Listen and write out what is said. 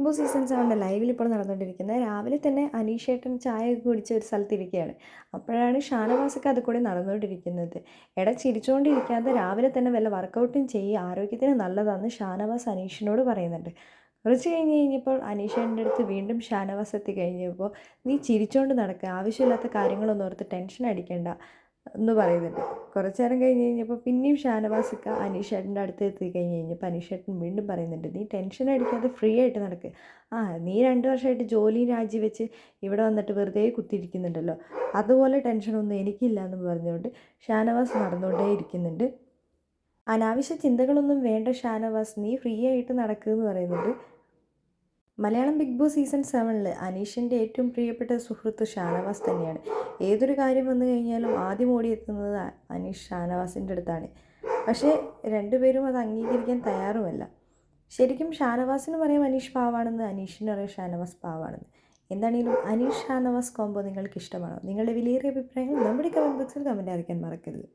Boss season 7 ലൈവിൽ ഇപ്പോൾ നടന്നുകൊണ്ടിരിക്കുന്നത്. രാവിലെ തന്നെ അനീഷേട്ടൻ ചായയൊക്കെ കുടിച്ച് ഒരു സ്ഥലത്തിരിക്കുകയാണ്. അപ്പോഴാണ് ഷാനവാസൊക്കെ അത് കൂടെ നടന്നുകൊണ്ടിരിക്കുന്നത്. എടാ ചിരിച്ചുകൊണ്ടിരിക്കാതെ രാവിലെ തന്നെ വല്ല വർക്കൗട്ടും ചെയ്യുക, ആരോഗ്യത്തിന് നല്ലതാണെന്ന് ഷാനവാസ് അനീഷിനോട് പറയുന്നുണ്ട്. കുറച്ച് കഴിഞ്ഞപ്പോൾ അനീഷേട്ടൻ്റെ അടുത്ത് വീണ്ടും ഷാനവാസ് എത്തി കഴിഞ്ഞപ്പോൾ നീ ചിരിച്ചുകൊണ്ട് നടക്കുക, ആവശ്യമില്ലാത്ത കാര്യങ്ങളൊന്നും ഓർത്ത് ടെൻഷൻ അടിക്കേണ്ട എന്ന് പറയുന്നുണ്ട്. കുറച്ച് നേരം കഴിഞ്ഞപ്പോൾ പിന്നെയും ഷാനവാസിക്ക അനീഷേട്ടൻ്റെ അടുത്ത് എത്തി കഴിഞ്ഞപ്പോൾ അനീഷേട്ടൻ വീണ്ടും പറയുന്നുണ്ട്, നീ ടെൻഷൻ അടിക്കാതെ ഫ്രീ ആയിട്ട് നടക്ക്. നീ 2 വർഷമായിട്ട് ജോലി രാജിവെച്ച് ഇവിടെ വന്നിട്ട് വെറുതെ കുത്തിയിരിക്കുന്നുണ്ടല്ലോ, അതുപോലെ ടെൻഷനൊന്നും എനിക്കില്ല എന്ന് പറഞ്ഞുകൊണ്ട് ഷാനവാസ് നടന്നുകൊണ്ടേ ഇരിക്കുന്നുണ്ട്. അനാവശ്യ ചിന്തകളൊന്നും വേണ്ട ഷാനവാസ്, നീ ഫ്രീ ആയിട്ട് നടക്കുമെന്ന് പറയുന്നുണ്ട്. മലയാളം ബിഗ് ബോസ് സീസൺ 7 അനീഷിൻ്റെ ഏറ്റവും പ്രിയപ്പെട്ട സുഹൃത്ത് ഷാനവാസ് തന്നെയാണ്. ഏതൊരു കാര്യം വന്നു കഴിഞ്ഞാലും ആദ്യം ഓടിയെത്തുന്നത് അനീഷ് ഷാനവാസിൻ്റെ അടുത്താണ്. പക്ഷേ രണ്ടുപേരും അത് അംഗീകരിക്കാൻ തയ്യാറുമല്ല. ശരിക്കും ഷാനവാസിന് പറയാം അനീഷ് പാവാണെന്ന്, അനീഷിന് അറിയാം ഷാനവാസ് പാവാണെന്ന്. എന്താണെങ്കിലും അനീഷ് ഷാനവാസ് കോംബോ നിങ്ങൾക്ക് ഇഷ്ടമാണോ? നിങ്ങളുടെ വിലയേറിയ അഭിപ്രായങ്ങൾ നമ്മുടെ കമൻറ്റ് ബോക്സിൽ കമൻറ്റ് അറിയിക്കാൻ മറക്കരുത്.